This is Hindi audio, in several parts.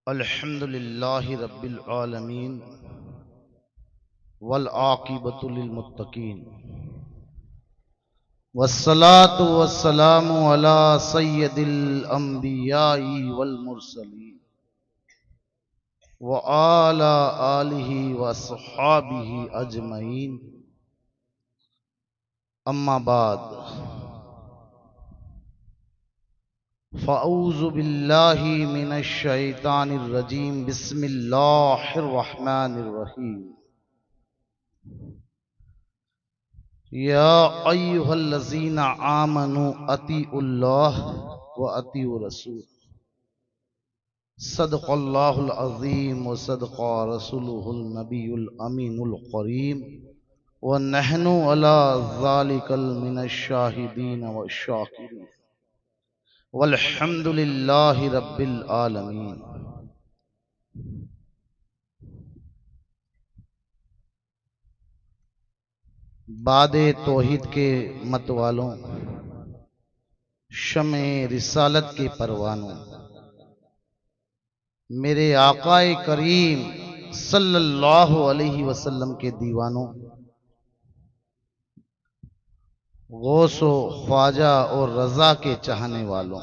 अल्हम्दुलिल्लाहि रब्बिल आलमीन वल आक़िबतु लिल मुत्तक़ीन वस्सलातु वस्सलामु अला सय्यदिल अंबियाई वल मुरसलीन व आला आलिहि व अस्हाबिहि अजमईन। अम्मा बाद फ़अऊज़ु बिल्लाहि मिनश शैतानिर रजीम। बिस्मिल्लाहिर रहमानिर रहीम। या अय्युहल्लज़ीना आमनु अतीउल्लाह व अतीउर रसूल। सदक़ल्लाहुल अज़ीम व सदक़ा रसूलुहुल नबियुल अमीनुल करीम व नहनु अला ज़ालिकल मिनश शाहिदीन व शाकिरीन वल्हम्दुलिल्लाहि रब्बिल आलमीन। बादे तौहीद के मत वालों, शमे रिसालत के परवानों, मेरे आकाए करीम सल्लल्लाहु अलैहि वसल्लम के दीवानों, गौसो ख्वाजा और रजा के चाहने वालों,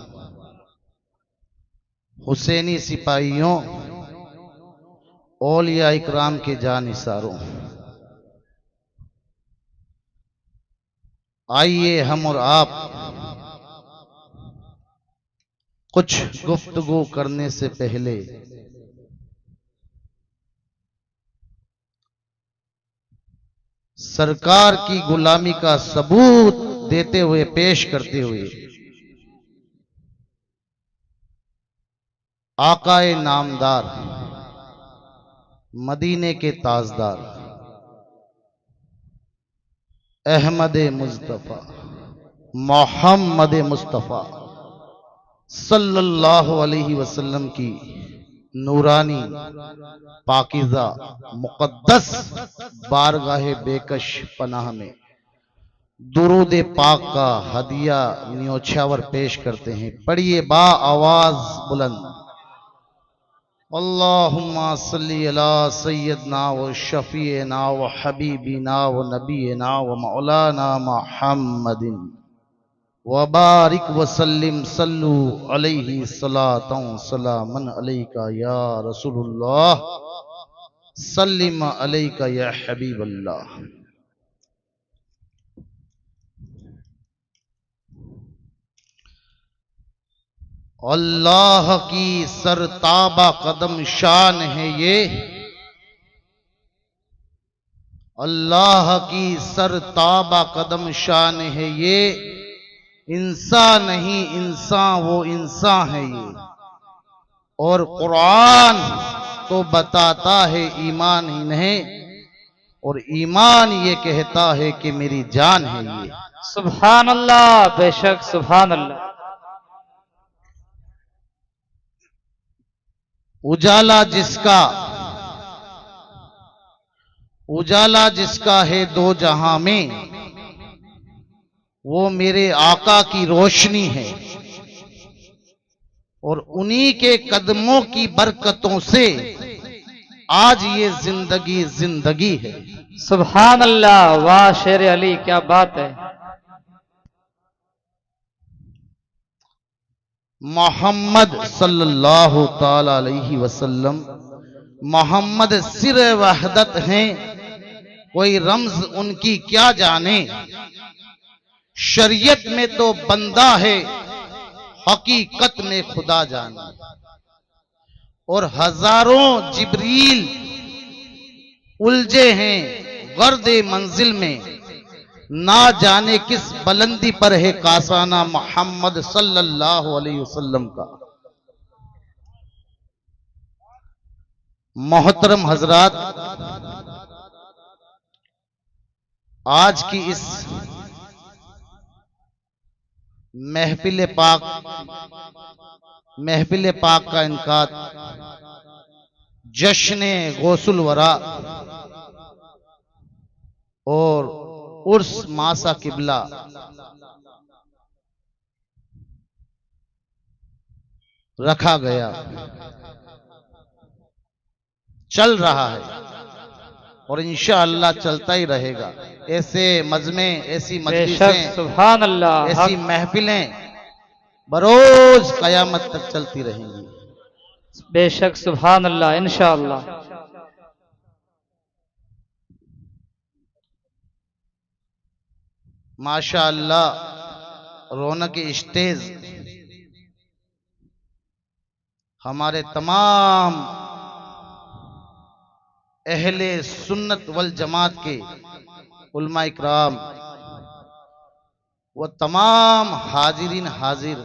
हुसैनी सिपाहियों, औलिया इकराम के जानिसारों, आइए हम और आप कुछ गुफ्तगू करने से पहले सरकार की गुलामी का सबूत देते हुए, पेश करते हुए, आकाए नामदार, मदीने के ताजदार, अहमद मुस्तफ़ा मोहम्मद मुस्तफ़ा सल्लल्लाहु अलैहि वसल्लम की नूरानी पाकीज़ा मुक़द्दस बारगाहे बेकश पनाह में दुरूद पाक का हदिया न्योछावर पेश करते हैं। पढ़िए बा आवाज बुलंद। अल्लाहुम्मा सल्ली अला सय्यदना व शफीना व हबीबिना व नबीना व मौलाना मुहम्मदिन व बारिक वसल्लिम सल्लु अलैहि सलातन सलामन अलैका या रसूलुल्लाह सल्लिम अलैका या हबीबल्लाह। अल्लाह की सरताबा कदम शान है ये, अल्लाह की सरताबा कदम शान है ये, इंसान नहीं इंसान वो इंसान है ये। और कुरान तो बताता है ईमान ही नहीं, और ईमान ये कहता है कि मेरी जान है ये। सुभान अल्लाह, बेशक सुभान अल्लाह। उजाला जिसका है दो जहां में, वो मेरे आका की रोशनी है, और उन्हीं के कदमों की बरकतों से आज ये जिंदगी जिंदगी है। सुभान अल्लाह, वाह शेर अली, क्या बात है। मोहम्मद सल्लल्लाहु ताला अलैहि वसल्लम मोहम्मद सिर वहदत हैं, कोई रम्ज उनकी क्या जाने। शरीयत में तो बंदा है, हकीकत में खुदा जाने। और हजारों जिब्रील उलझे हैं गर्दे मंजिल में, ना जाने किस बुलंदी पर है कासाना मोहम्मद सल्लल्लाहु अलैहि वसल्लम का। मोहतरम हजरात, आज की इस महफिल पाक का इनकाद जश्न गौसुल वरा और उर्स मासा किबला रखा गया। चल रहा है और इंशाअल्लाह चलता ही रहेगा। ऐसे मजमे, ऐसी बेशक मजलिसें, सुभान अल्लाह ऐसी हक, महफिलें बरोज कयामत तक चलती रहेंगी। बेशक सुभान अल्लाह इंशाअल्लाह। माशाअल्लाह रौनक स्टेज हमारे तमाम अहले सुन्नत वल जमात के उलमा इकराम व तमाम हाजिरीन हाजिर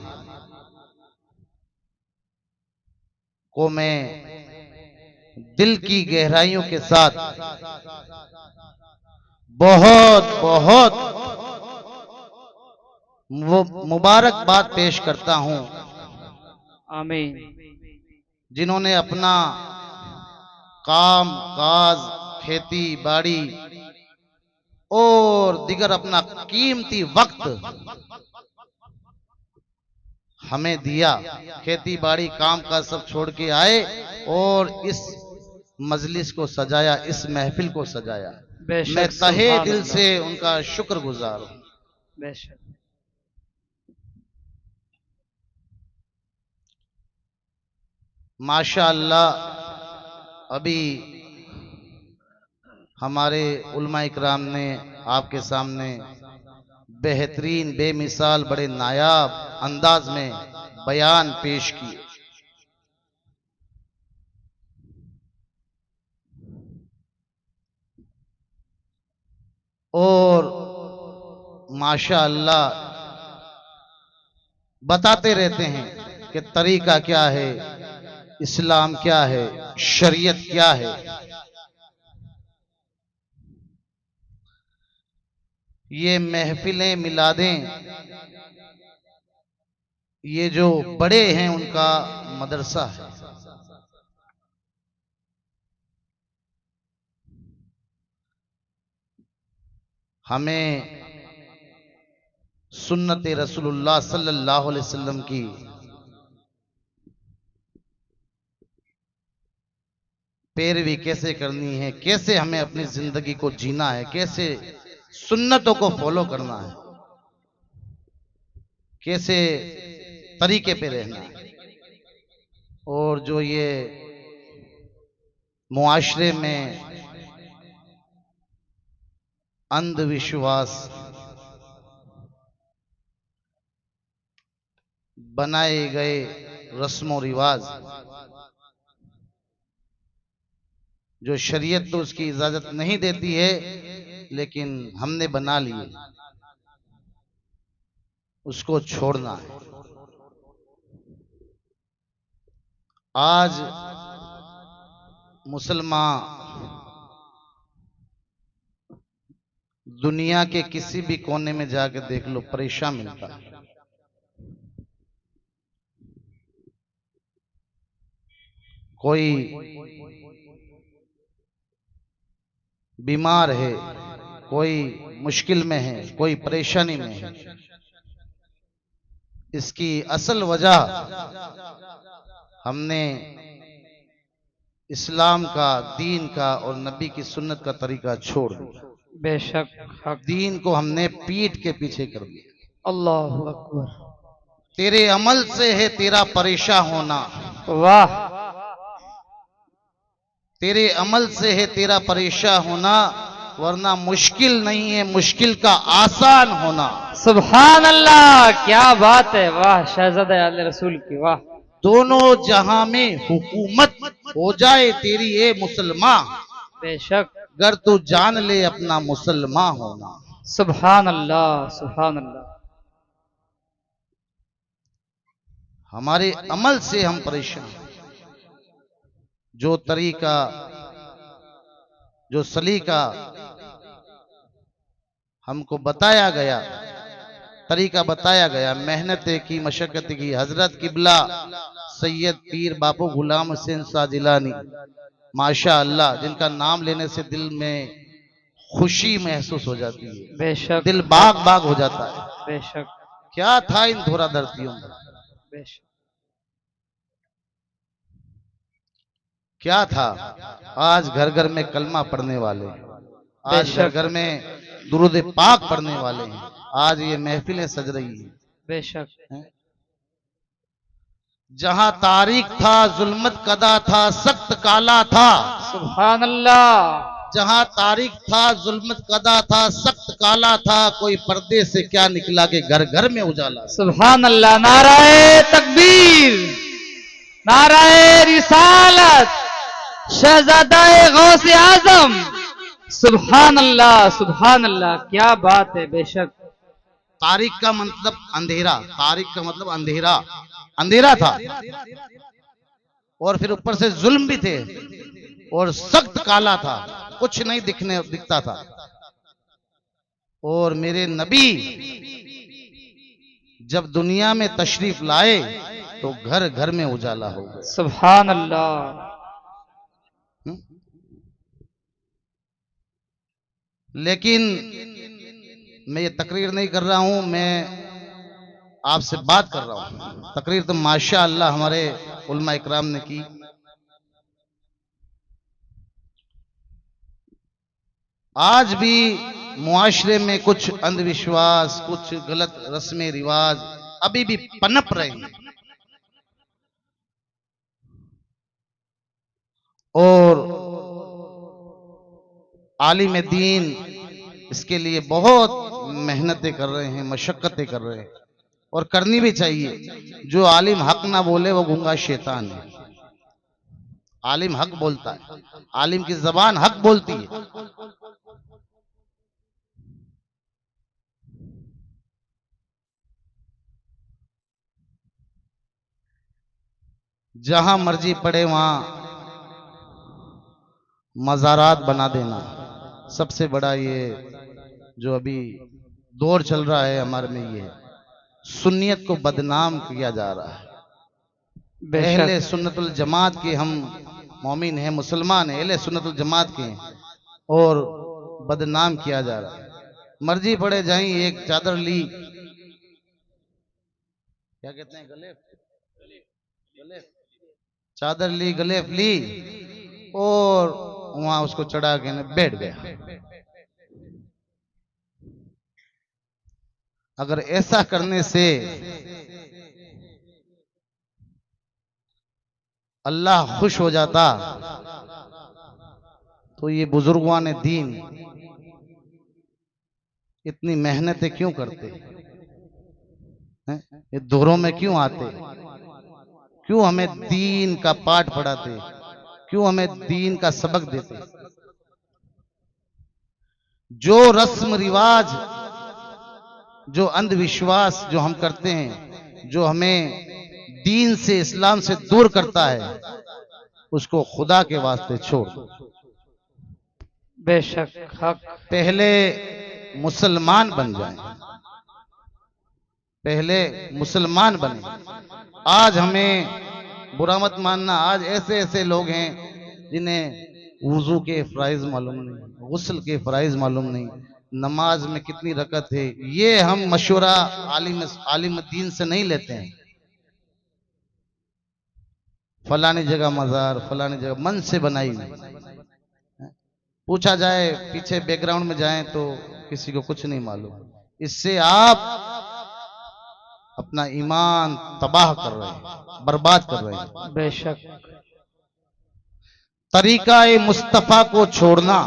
को मैं दिल की गहराइयों के साथ बहुत बहुत मुबारकबाद पेश करता हूं, आमीन। जिन्होंने अपना काम काज, खेती बाड़ी और दिगर अपना कीमती वक्त हमें दिया। खेती बाड़ी काम काज सब छोड़ के आए और इस मजलिस को सजाया, इस महफिल को सजाया। बेशक मैं तहे सुभान दिल अल्लाह। से उनका शुक्रगुजार हूं। बेशक माशाअल्लाह अभी हमारे उलमा इकराम ने आपके सामने बेहतरीन, बेमिसाल, बड़े नायाब अंदाज में बयान पेश किए। और माशाअल्लाह बताते रहते हैं कि तरीका क्या है, इस्लाम क्या है, शरीयत क्या है। ये महफिलें, मिलादें, ये जो बड़े हैं उनका मदरसा है। हमें सुन्नत रसूलुल्लाह सल्लल्लाहु अलैहि वसल्लम की पैरवी कैसे करनी है, कैसे हमें अपनी जिंदगी को जीना है, कैसे सुन्नतों को फॉलो करना है, कैसे तरीके पे रहना है। और जो ये मुआशरे में अंधविश्वास बनाए गए रस्मों रिवाज, जो शरीयत तो उसकी इजाजत नहीं देती है लेकिन हमने बना लिए, उसको छोड़ना है। आज मुसलमान दुनिया के किसी भी कोने में जाकर देख लो, परेशान मिलता है। कोई बीमार है, कोई मुश्किल में है, कोई परेशानी में है। इसकी असल वजह हमने इस्लाम का, दीन का और नबी की सुन्नत का तरीका छोड़ दिया। बेशक हक, दीन को हमने पीठ के पीछे कर दिया। अल्लाहु अकबर। तेरे अमल से है तेरा परेशान होना, वाह, तेरे अमल से है तेरा परेशान होना, वरना मुश्किल नहीं है, मुश्किल का आसान होना। सुभान अल्लाह, क्या बात है। वाह शहजादा आले रसूल की, वाह। दोनों जहां में हुकूमत हो जाए तेरी ए मुसलमान, बेशक अगर तू जान ले अपना मुसलमान होना। सुभान अल्लाह, सुभान अल्लाह। हमारे अमल से हम परेशान। जो तरीका, जो सलीका हमको बताया गया, तरीका बताया गया, मेहनत की, मशक्कत की, हजरत किबला सैयद पीर बापू गुलाम हुसैन शाह जिलानी माशाअल्लाह, जिनका नाम लेने से दिल में खुशी महसूस हो जाती है, बेशक दिल बाग बाग हो जाता है। बेशक क्या था इन धोरा धरतियों में। बेशक क्या था? आज घर घर में कलमा पढ़ने वाले, आज घर घर में दुरूद पाक पढ़ने वाले हैं, आज ये महफिलें सज रही हैं। बेशक। जहां तारीख था, जुल्मत कदा था, सख्त काला था। सुभान अल्लाह। जहां तारीख था, जुल्मत कदा था, सख्त काला था, कोई पर्दे से क्या निकला के घर घर में उजाला। सुभान अल्लाह। नाराए तकबीर, नाराए रिसालत, शहजादाए गौसे आजम। सुभान अल्लाह, सुभान अल्लाह, क्या बात है। बेशक। तारीख का मतलब अंधेरा, तारीख का मतलब अंधेरा, अंधेरा था, और फिर ऊपर से जुल्म भी थे, और सख्त काला था, कुछ नहीं दिखता था। और मेरे नबी जब दुनिया में तशरीफ लाए तो घर घर में उजाला हो गया। सुभान अल्लाह। लेकिन मैं ये तकरीर नहीं कर रहा हूं, मैं आपसे बात कर रहा हूं। तकरीर तो माशा अल्लाह हमारे उलमा इकराम ने की। आज भी मुआशरे में कुछ अंधविश्वास, कुछ गलत रस्में रिवाज अभी भी पनप रहे हैं, और आलिम दीन इसके लिए बहुत मेहनतें कर रहे हैं, मशक्कतें कर रहे हैं, और करनी भी चाहिए। जो आलिम हक ना बोले वो गूंगा शैतान है। आलिम हक बोलता है, आलिम की जबान हक बोलती है। जहां मर्जी पड़े वहां मज़ारात बना देना, सबसे बड़ा ये जो अभी दौर चल रहा है हमारे में, ये सुन्नियत को बदनाम किया जा रहा है। अहले सुन्नतुल जमात के हम मोमिन हैं, मुसलमान हैं, अहले सुन्नतुल जमात के हैं, और बदनाम किया जा रहा है। मर्जी पड़े जाएं, एक चादर ली, क्या कहते हैं, गले, चादर ली, गलेफ ली, और वहां उसको चढ़ा के बैठ गया। अगर ऐसा करने से अल्लाह खुश हो जाता तो ये बुजुर्गों ने दीन इतनी मेहनतें क्यों करते हैं? ये दौरों में क्यों आते? क्यों हमें दीन का पाठ पढ़ाते? क्यों हमें दीन का सबक देते? जो रस्म रिवाज, जो अंधविश्वास जो हम करते हैं, जो हमें दीन से, इस्लाम से दूर करता है, उसको खुदा के वास्ते छोड़ दो। बेशक हक। पहले मुसलमान बन जाएं, पहले मुसलमान बने। आज हमें बुरा मत मानना, आज ऐसे ऐसे लोग हैं जिन्हें वुजू के फराइज मालूम नहीं, गुस्ल के फराइज मालूम नहीं, नमाज में कितनी रकत है, ये हम मशवरा आलिम दीन से नहीं लेते हैं। फलानी जगह मजार, फलानी जगह मन से बनाई हुई। पूछा जाए, पीछे बैकग्राउंड में जाएं तो किसी को कुछ नहीं मालूम। इससे आप अपना ईमान तबाह कर रहे हैं, बर्बाद कर रहे हैं। बेशक। तरीका-ए मुस्तफा को छोड़ना,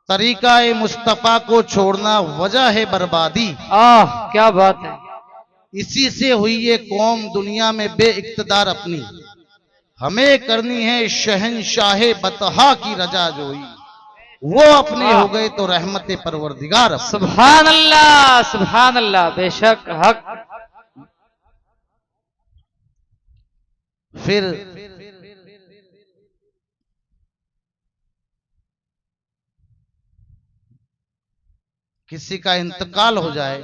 तरीका-ए मुस्तफा को छोड़ना वजह है बर्बादी। क्या बात है। इसी से हुई ये कौम दुनिया में बेइक्तदार अपनी, हमें करनी है शहनशाहे बतहा की रजा जोई, वो अपने हो गए तो रहमत परवरदिगार। सुभान अल्लाह, सुभान अल्लाह। बेशक हक। फिर किसी का इंतकाल हो जाए,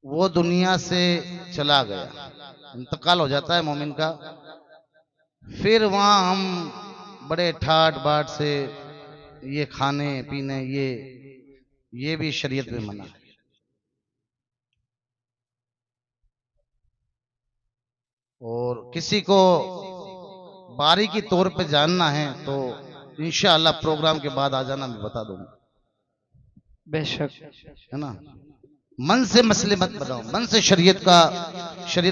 वो दुनिया से चला गया, इंतकाल हो जाता है मोमिन का, फिर वहां हम बड़े ठाट बाट से ये खाने पीने, ये भी शरीयत में मना है। और किसी को बारीकी तौर पे जानना है तो इंशाअल्लाह प्रोग्राम के बाद आ जाना, मैं बता दूंगा, बेशक। है ना। मन से मसले मत बनाओ, मन से शरीयत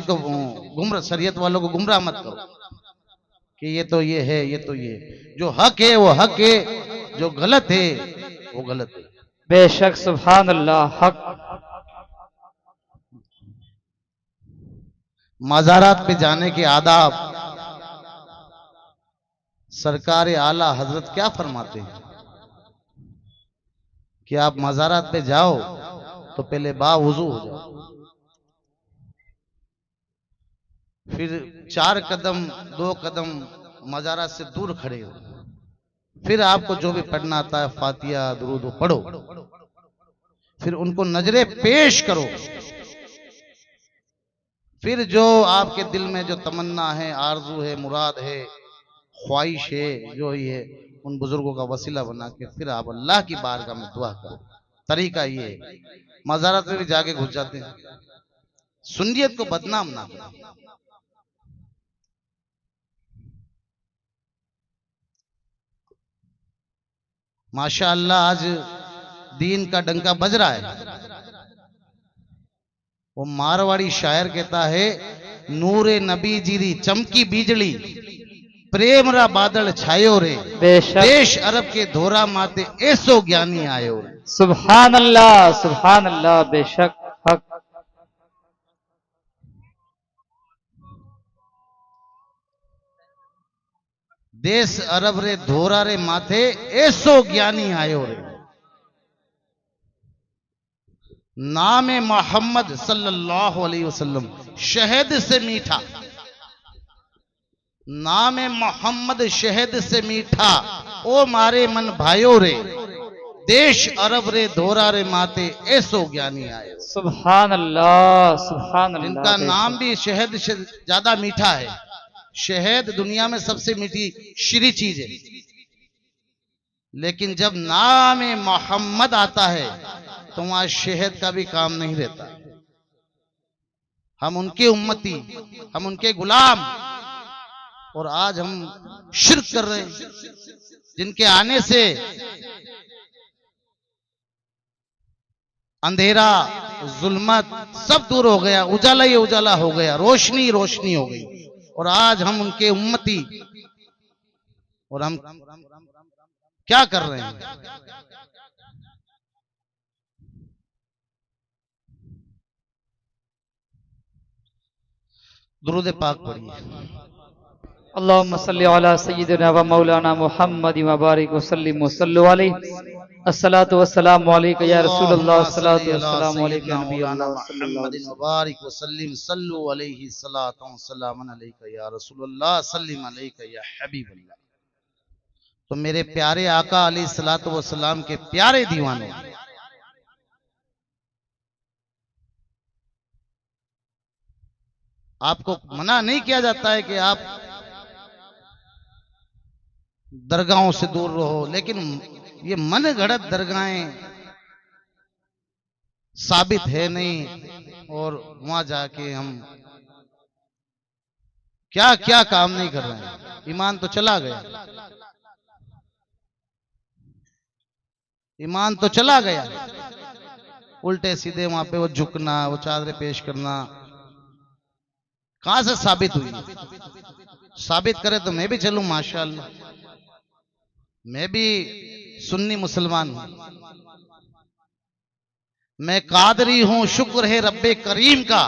को गुमराह, शरीयत वालों को गुमराह मत करो कि ये तो ये है, ये तो ये, जो हक है वो हक है, जो गलत है वो गलत है। बेशक, सुभान अल्लाह। हक। मज़ारात पे जाने के आदाब सरकार आला हजरत क्या फरमाते हैं कि आप मज़ारात पे जाओ तो पहले बावुजू हो जाओ, फिर 4 कदम 2 कदम मज़ारात से दूर खड़े हो, फिर आपको जो भी पढ़ना आता है फातिया दुरूद वो पढ़ो, फिर उनको नजरे पेश करो, फिर जो आपके दिल में जो तमन्ना है, आरजू है, मुराद है, ख्वाहिश है, जो ही है, उन बुजुर्गों का वसीला बना के फिर आप अल्लाह की बारगाह में दुआ करो। तरीका ये है। मज़ारात में भी जाके घुस जाते हैं, सुन्नियत को बदनाम ना करो। माशाअल्लाह आज दीन का डंका बज रहा है। वो मारवाड़ी शायर कहता है, नूरे नबी जीरी चमकी बिजली, प्रेम रा बादल छायो रे, बेशक। देश अरब के धोरा माते ऐसो ज्ञानी आयो रे। सुभान अल्लाह, सुभान अल्लाह। बेशक। हक। देश अरब रे धोरा रे माथे ऐसो ज्ञानी आयो रे। नाम मोहम्मद सल्लल्लाहु अलैहि वसल्लम शहद से मीठा, नाम मोहम्मद शहद से मीठा, ओ मारे मन भाइयों रे, देश अरब रे धोरा रे माते ऐसो ज्ञानी आए। सुभान अल्लाह, सुभान अल्लाह। जिनका नाम भी शहद से ज्यादा मीठा है। शहद दुनिया में सबसे मीठी शीरी चीज है, लेकिन जब नाम मोहम्मद आता है तो वहां शहद का भी काम नहीं रहता। हम उनके उम्मती, हम उनके गुलाम, और आज हम शिर्क कर रहे हैं, जिनके आने से अंधेरा जुल्मत सब दूर हो गया, उजाला ही उजाला हो गया, रोशनी रोशनी हो गई। और आज हम उनके उम्मती, और हम क्या कर रहे हैं? दुरूद पाक पढ़िए। अल्लाहुम्मा सल्ली अला सय्यिदिना व मौलाना मुहम्मद व बारिक व सल्लिम व सल्लु अलैहि। अस्सलातु वस्सलामु अलैका या रसूलल्लाह, अस्सलातु वस्सलामु अलैका या नबी अल्लाह, मुहम्मद व बारिक व सल्लिम सल्लु अलैहि सलातु व सलामन अलैका या रसूलल्लाह, सल्लिम अलैका या हबीबल्लाह। तो मेरे प्यारे आका अलैहिस्सलातु वस्सलाम के प्यारे दीवानों, आपको मना नहीं किया जाता है कि आप दरगाहों से दूर रहो, लेकिन ये मन गढ़ंत दरगाहें साबित है नहीं, और वहां जाके हम क्या क्या काम नहीं कर रहे हैं। ईमान तो चला गया, ईमान तो चला गया। उल्टे सीधे वहां पे वो झुकना, वो चादरें पेश करना कहां से साबित हुई? साबित करे तो मैं भी चलूं, माशाअल्लाह, मैं भी सुन्नी मुसलमान हूं, मैं कादरी हूं, शुक्र है रब्बे करीम का।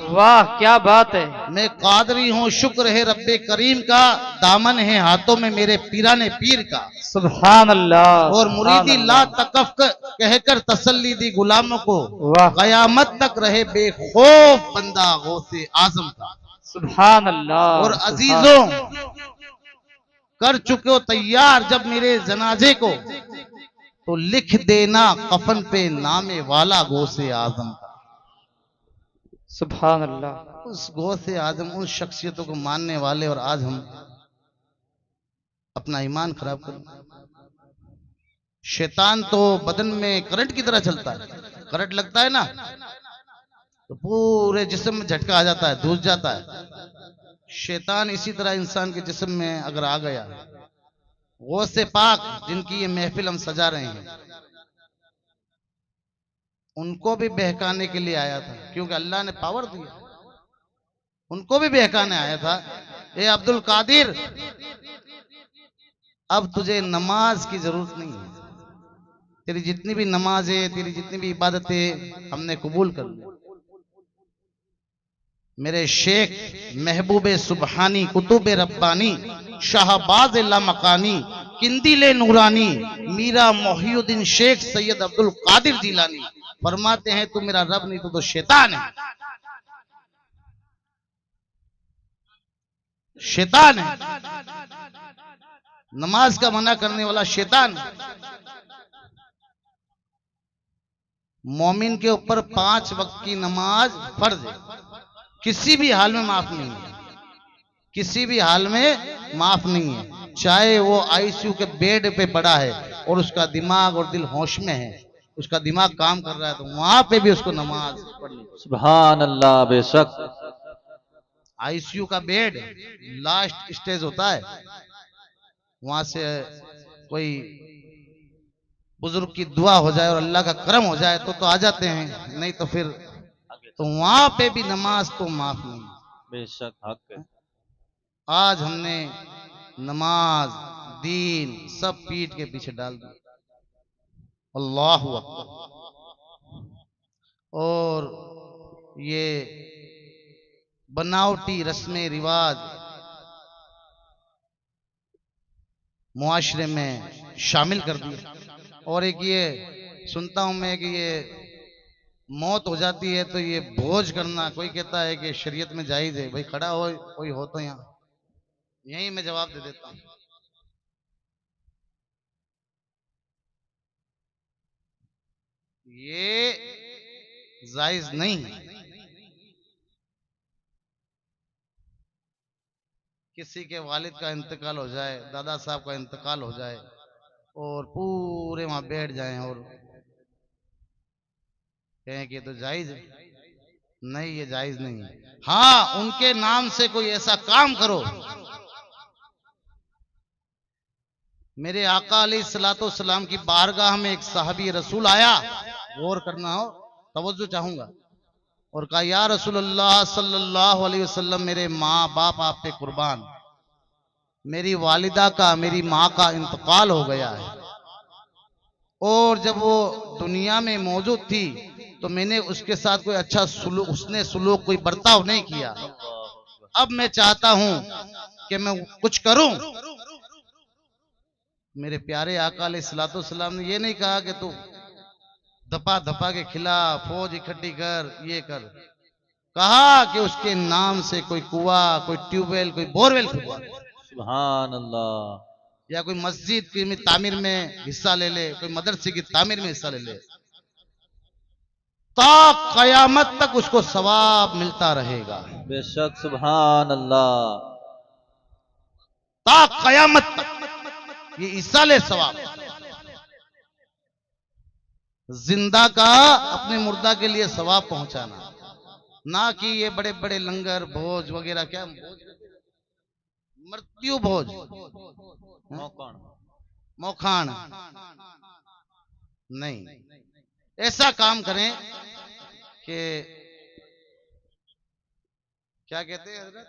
वाह, क्या बात है। मैं कादरी हूं, शुक्र है रब्बे करीम का, दामन है हाथों में मेरे पीराने पीर का। सुभान अल्लाह। और मुरीदी ला तकफ कहकर तसल्ली दी गुलामों को, वाह। कयामत तक रहे बेखौफ बंदा गौसे आजम का। सुभान अल्लाह। और अजीजों, कर चुके हो तैयार जब मेरे जनाजे को, तो लिख देना कफन पे नामे वाला गौसे आजम का। सुभान अल्लाह। उस गौसे आजम, उन शख्सियतों को मानने वाले, और आज हम अपना ईमान खराब कर। शैतान तो बदन में करंट की तरह चलता है, करंट लगता है ना तो पूरे जिस्म में झटका आ जाता है, धुस जाता है। शैतान इसी तरह इंसान के जिस्म में अगर आ गया, गौस से पाक जिनकी ये महफिल हम सजा रहे हैं, उनको भी बहकाने के लिए आया था, क्योंकि अल्लाह ने पावर दिया, उनको भी बहकाने आया था। ए अब्दुल कादिर, अब तुझे नमाज की जरूरत नहीं है, तेरी जितनी भी नमाज है, तेरी जितनी भी इबादतें हमने कबूल कर ली। मेरे शेख महबूब सुबहानी, कुतुब रब्बानी, शाहबाज लामकानी, किंदिले नूरानी, मीरा मोहिउद्दीन शेख सैयद अब्दुल कादिर जिलानी फरमाते हैं, तू मेरा रब नहीं तो शैतान है, शैतान है। नमाज का मना करने वाला शैतान। मोमिन के ऊपर 5 वक्त की नमाज फर्ज है, किसी भी हाल में माफ नहीं है, किसी भी हाल में माफ नहीं है। चाहे वो आईसीयू के बेड पे पड़ा है और उसका दिमाग और दिल होश में है, उसका दिमाग काम कर रहा है, तो वहां पे भी उसको नमाज पढ़नी। सुभान अल्लाह। बेशक आईसीयू का बेड लास्ट स्टेज होता है, वहां से कोई बुजुर्ग की दुआ हो जाए और अल्लाह का करम हो जाए तो आ जाते हैं, नहीं तो फिर तो वहां पे भी नमाज तो माफ नहीं। बेशक हक है। आज हमने नमाज दीन सब पीठ के पीछे डाल दिया। अल्लाहु अकबर। और ये बनावटी रस्में रिवाज मुआशरे में शामिल कर दिए। और एक ये सुनता हूं मैं कि ये मौत हो जाती है तो ये भोज करना, कोई कहता है कि शरीयत में जायज है। भाई खड़ा हो, कोई हो तो यहाँ, यही मैं जवाब दे देता हूं। ये जायज नहीं है। किसी के वालिद का इंतकाल हो जाए, दादा साहब का इंतकाल हो जाए और पूरे वहां बैठ जाएं और कहें कि तो जायज है। नहीं, ये जायज नहीं है। हाँ, उनके नाम से कोई ऐसा काम करो। मेरे आका अलैहिस्सलातो सलाम की बारगाह में एक साहबी रसूल आया, गौर करना हो, तवज्जो चाहूंगा, और कहा, या रसूलुल्लाह सल्लल्लाहु अलैहि वसल्लम, मेरे माँ बाप आप पे कुर्बान, मेरी वालिदा का, मेरी माँ का इंतकाल हो गया है, और जब वो दुनिया में मौजूद थी तो मैंने उसके साथ कोई अच्छा सुलूक, उसने सुलूक कोई बर्ताव नहीं किया। अब मैं चाहता हूं कि मैं कुछ करूं। मेरे प्यारे आका अलैहिस्सलातो सलाम ने ये नहीं कहा कि तू धपा धपा के खिला, फौज इकट्ठी कर, ये कर। कहा कि उसके नाम से कोई कुआं, कोई ट्यूबवेल, कोई बोरवेल खुदवा, सुभान अल्लाह। या कोई मस्जिद की तामीर में हिस्सा ले ले, कोई मदरसे की तामीर में हिस्सा ले ले, ता कयामत तक उसको सवाब मिलता रहेगा। बेशक सुभान अल्लाह। ता कयामत तक ये इसाले सवाब। जिंदा का अपने मुर्दा के लिए सवाब पहुंचाना, ना कि ये बड़े बड़े लंगर भोज वगैरह, क्या मृत्यु भोज, मौखान नहीं। ऐसा काम करें कि क्या कहते हैं हजरत,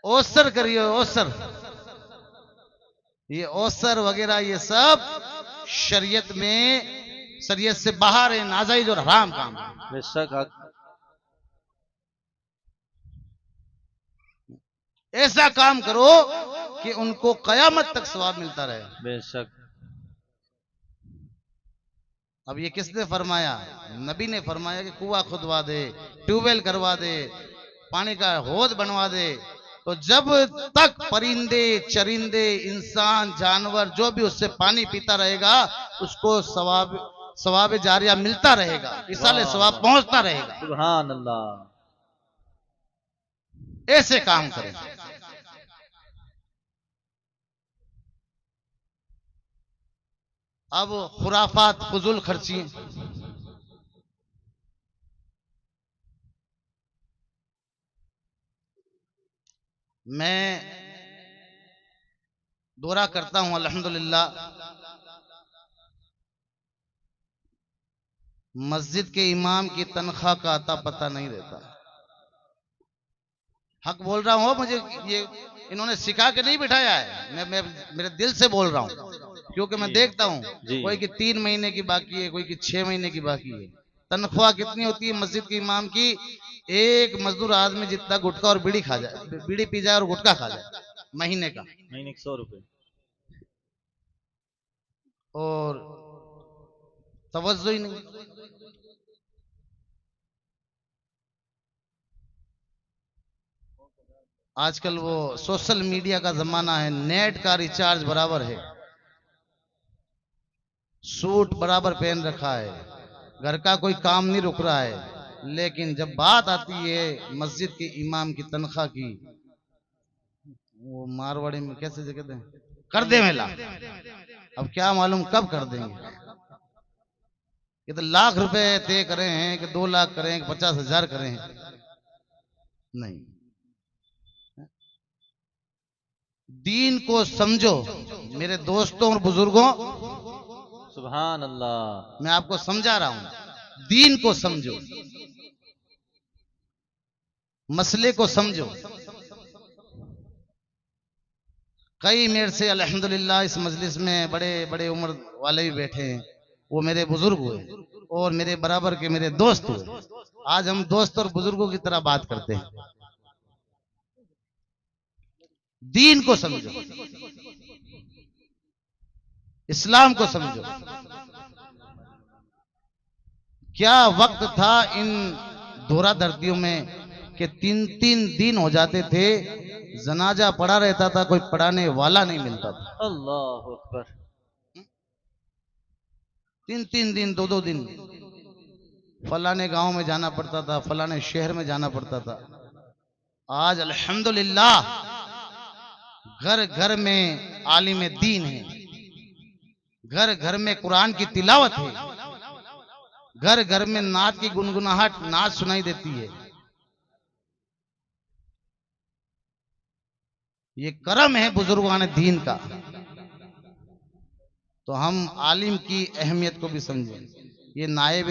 ओसर करिए, ओसर। ये ओसर वगैरह ये सब शरीयत में, शरीयत से बाहर है, नाजायज और हराम काम है। बेशक हक। ऐसा काम करो कि उनको कयामत तक सवाब मिलता रहे। बेशक। अब ये किसने फरमाया? नबी ने फरमाया कि कुआं खुदवा दे, ट्यूबवेल करवा दे, पानी का हौद बनवा दे, तो जब तक परिंदे, चरिंदे, इंसान, जानवर जो भी उससे पानी पीता रहेगा, उसको सवाब जारिया मिलता रहेगा, इसाले सवाब पहुंचता रहेगा। सुभान अल्लाह। ऐसे काम करें। अब खुराफात, फजूल खर्ची, मैं दौरा करता हूं अल्हम्दुलिल्लाह। मस्जिद के इमाम की तनख्वाह का अता पता नहीं रहता। हक बोल रहा हूं, मुझे ये इन्होंने सिखा के नहीं बिठाया है, मैं मेरे दिल से बोल रहा हूं, क्योंकि मैं जी। देखता हूं जी। कोई की 3 महीने की बाकी है, कोई की 6 महीने की बाकी है। तनख्वाह कितनी होती है मस्जिद के इमाम की? एक मजदूर आदमी जितना गुटखा और बीड़ी खा जाए, बीड़ी पी जाए और गुटखा खा जाए महीने का। महीने के 100 रुपए। और तवज्जो ही नहीं। आजकल वो सोशल मीडिया का जमाना है, नेट का रिचार्ज बराबर है, सूट बराबर पहन रखा है, घर का कोई काम नहीं रुक रहा है। लेकिन जब बात आती है मस्जिद के इमाम की तनख्वाह की, वो मारवाड़ी में कैसे कहते हैं, कर दे मेला। अब क्या मालूम कब कर देंगे। ये तो लाख रुपए तय करे हैं कि 2 लाख करें कि 50,000 करें, नहीं। दीन को समझो मेरे दोस्तों और बुजुर्गों, सुभान अल्लाह। मैं आपको समझा रहा हूं, दीन को समझो, मसले को समझो। कई मेरे से अल्हम्दुलिल्लाह इस मजलिस में बड़े बड़े उम्र वाले भी बैठे हैं, वो मेरे बुजुर्ग हुए और मेरे बराबर के मेरे दोस्त हुए। आज हम दोस्त और बुजुर्गों की तरह बात करते हैं। दीन को समझो, इस्लाम को समझो। क्या वक्त था इन दोरा दर्दियों में कि 3-3 दिन हो जाते थे, जनाजा पड़ा रहता था, कोई पढ़ाने वाला नहीं मिलता था। अल्लाह अकबर। 3-3 दिन, 2-2 दिन फलाने गांव में जाना पड़ता था, फलाने शहर में जाना पड़ता था। आज अल्हम्दुलिल्लाह घर घर में आलिम दीन है, घर घर में कुरान की तिलावत है, घर घर में नात की गुनगुनाहट, नात सुनाई देती है। ये करम है बुजुर्गान दीन का। तो हम आलिम की अहमियत को भी समझें। ये नायब